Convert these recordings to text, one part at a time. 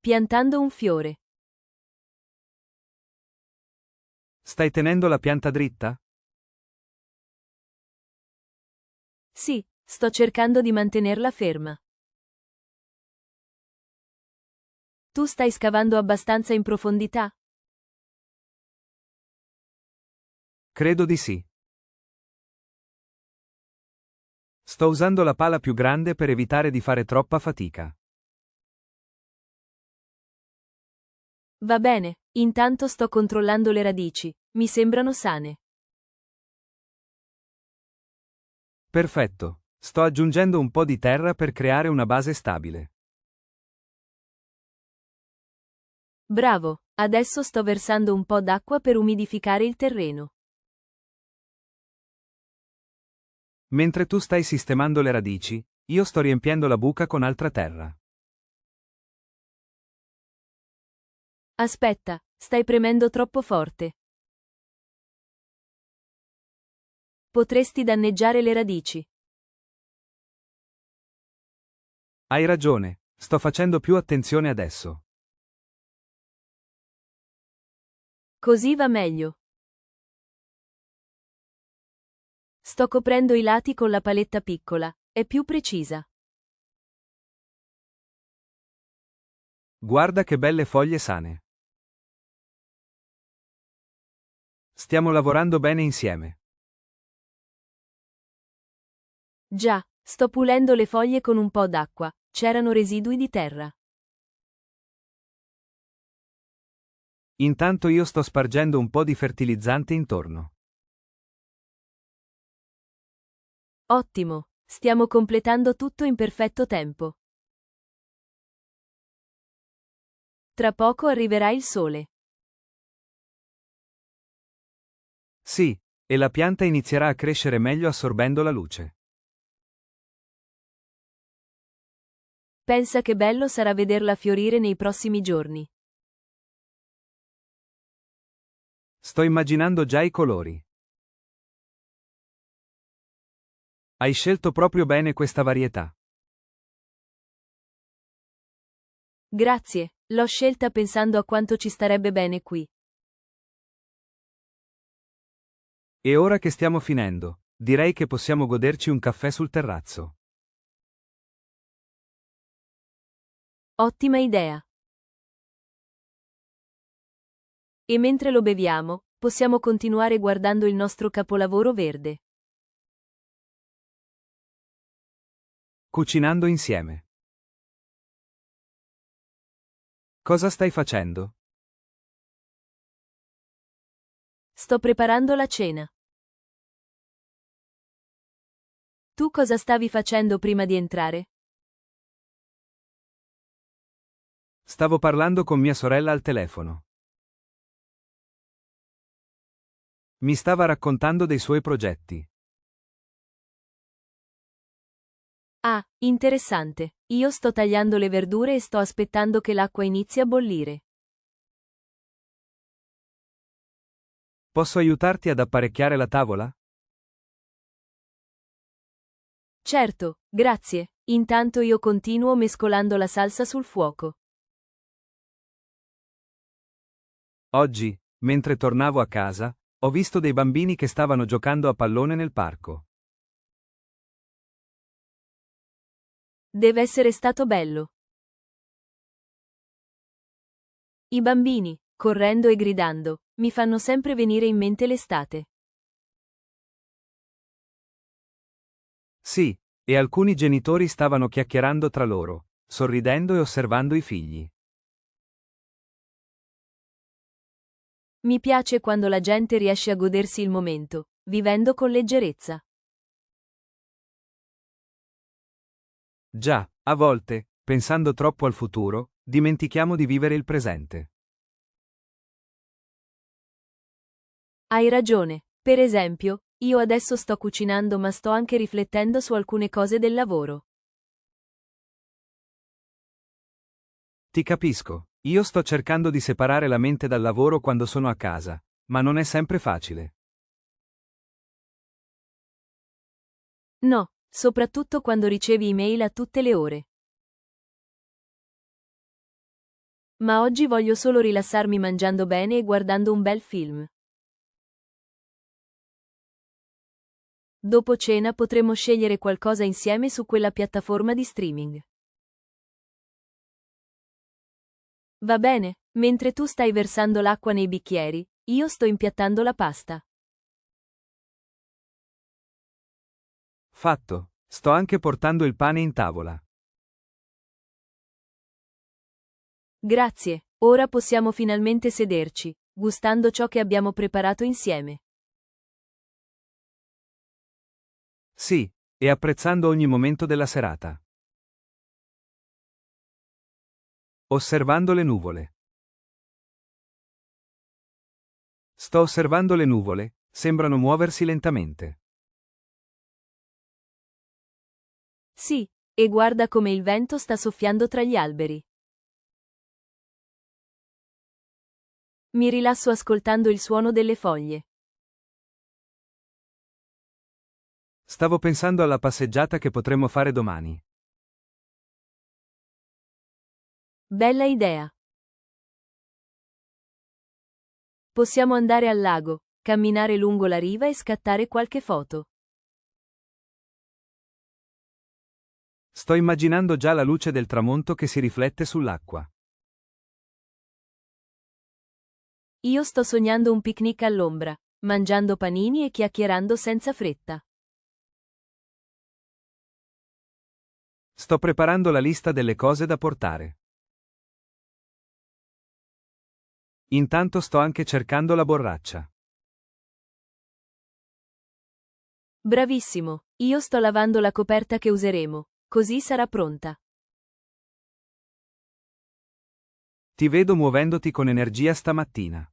piantando un fiore. Stai tenendo la pianta dritta? Sì, sto cercando di mantenerla ferma. Tu stai scavando abbastanza in profondità? Credo di sì. Sto usando la pala più grande per evitare di fare troppa fatica. Va bene, intanto sto controllando le radici, mi sembrano sane. Perfetto. Sto aggiungendo un po' di terra per creare una base stabile. Bravo, adesso sto versando un po' d'acqua per umidificare il terreno. Mentre tu stai sistemando le radici, io sto riempiendo la buca con altra terra. Aspetta, stai premendo troppo forte. Potresti danneggiare le radici. Hai ragione, sto facendo più attenzione adesso. Così va meglio. Sto coprendo i lati con la paletta piccola, è più precisa. Guarda che belle foglie sane. Stiamo lavorando bene insieme. Già, sto pulendo le foglie con un po' d'acqua, c'erano residui di terra. Intanto io sto spargendo un po' di fertilizzante intorno. Ottimo, stiamo completando tutto in perfetto tempo. Tra poco arriverà il sole. Sì, e la pianta inizierà a crescere meglio assorbendo la luce. Pensa che bello sarà vederla fiorire nei prossimi giorni. Sto immaginando già i colori. Hai scelto proprio bene questa varietà. Grazie, l'ho scelta pensando a quanto ci starebbe bene qui. E ora che stiamo finendo, direi che possiamo goderci un caffè sul terrazzo. Ottima idea. E mentre lo beviamo, possiamo continuare guardando il nostro capolavoro verde. Cucinando insieme. Cosa stai facendo? Sto preparando la cena. Tu cosa stavi facendo prima di entrare? Stavo parlando con mia sorella al telefono. Mi stava raccontando dei suoi progetti. Ah, interessante. Io sto tagliando le verdure e sto aspettando che l'acqua inizi a bollire. Posso aiutarti ad apparecchiare la tavola? Certo, grazie. Intanto io continuo mescolando la salsa sul fuoco. Oggi, mentre tornavo a casa, ho visto dei bambini che stavano giocando a pallone nel parco. Deve essere stato bello. I bambini, correndo e gridando, mi fanno sempre venire in mente l'estate. Sì, e alcuni genitori stavano chiacchierando tra loro, sorridendo e osservando i figli. Mi piace quando la gente riesce a godersi il momento, vivendo con leggerezza. Già, a volte, pensando troppo al futuro, dimentichiamo di vivere il presente. Hai ragione. Per esempio, io adesso sto cucinando ma sto anche riflettendo su alcune cose del lavoro. Ti capisco, io sto cercando di separare la mente dal lavoro quando sono a casa, ma non è sempre facile. No, soprattutto quando ricevi email a tutte le ore. Ma oggi voglio solo rilassarmi mangiando bene e guardando un bel film. Dopo cena potremmo scegliere qualcosa insieme su quella piattaforma di streaming. Va bene, mentre tu stai versando l'acqua nei bicchieri, io sto impiattando la pasta. Fatto. Sto anche portando il pane in tavola. Grazie, ora possiamo finalmente sederci, gustando ciò che abbiamo preparato insieme. Sì, e apprezzando ogni momento della serata. Osservando le nuvole. Sto osservando le nuvole, sembrano muoversi lentamente. Sì, e guarda come il vento sta soffiando tra gli alberi. Mi rilasso ascoltando il suono delle foglie. Stavo pensando alla passeggiata che potremmo fare domani. Bella idea. Possiamo andare al lago, camminare lungo la riva e scattare qualche foto. Sto immaginando già la luce del tramonto che si riflette sull'acqua. Io sto sognando un picnic all'ombra, mangiando panini e chiacchierando senza fretta. Sto preparando la lista delle cose da portare. Intanto sto anche cercando la borraccia. Bravissimo, io sto lavando la coperta che useremo, così sarà pronta. Ti vedo muovendoti con energia stamattina.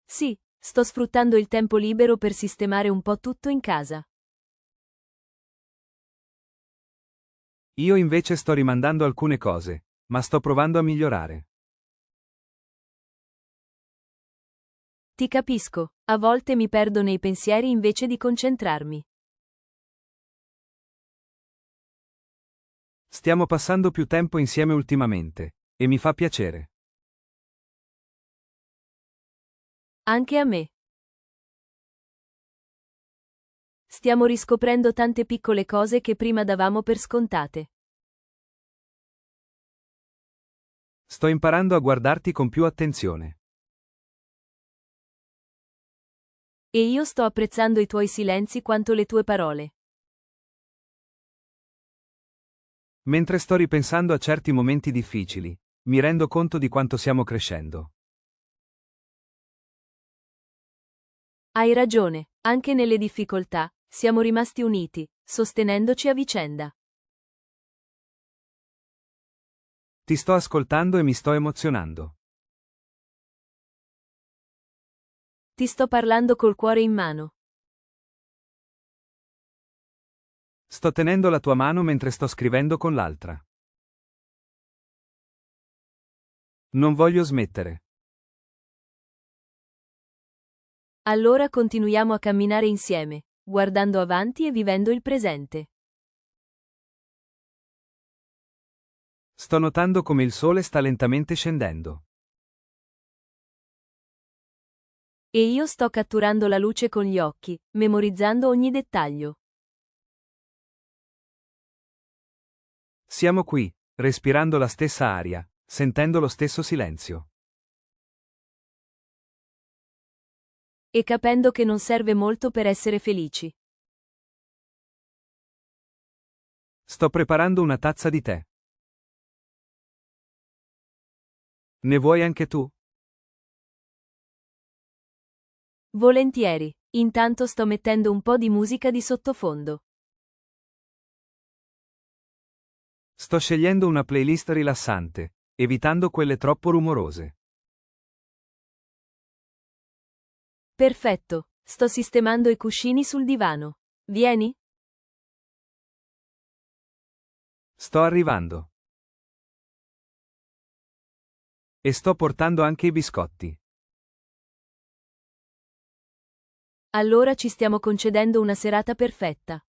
Sì, sto sfruttando il tempo libero per sistemare un po' tutto in casa. Io invece sto rimandando alcune cose, ma sto provando a migliorare. Ti capisco, a volte mi perdo nei pensieri invece di concentrarmi. Stiamo passando più tempo insieme ultimamente, e mi fa piacere. Anche a me. Stiamo riscoprendo tante piccole cose che prima davamo per scontate. Sto imparando a guardarti con più attenzione. E io sto apprezzando i tuoi silenzi quanto le tue parole. Mentre sto ripensando a certi momenti difficili, mi rendo conto di quanto stiamo crescendo. Hai ragione, anche nelle difficoltà, siamo rimasti uniti, sostenendoci a vicenda. Ti sto ascoltando e mi sto emozionando. Ti sto parlando col cuore in mano. Sto tenendo la tua mano mentre sto scrivendo con l'altra. Non voglio smettere. Allora continuiamo a camminare insieme, guardando avanti e vivendo il presente. Sto notando come il sole sta lentamente scendendo. E io sto catturando la luce con gli occhi, memorizzando ogni dettaglio. Siamo qui, respirando la stessa aria, sentendo lo stesso silenzio. E capendo che non serve molto per essere felici. Sto preparando una tazza di tè. Ne vuoi anche tu? Volentieri, intanto sto mettendo un po' di musica di sottofondo. Sto scegliendo una playlist rilassante, evitando quelle troppo rumorose. Perfetto, sto sistemando i cuscini sul divano. Vieni? Sto arrivando. E sto portando anche i biscotti. Allora ci stiamo concedendo una serata perfetta.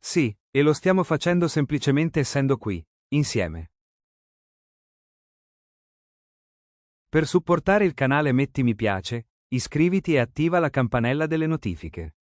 Sì, e lo stiamo facendo semplicemente essendo qui, insieme. Per supportare il canale metti mi piace, iscriviti e attiva la campanella delle notifiche.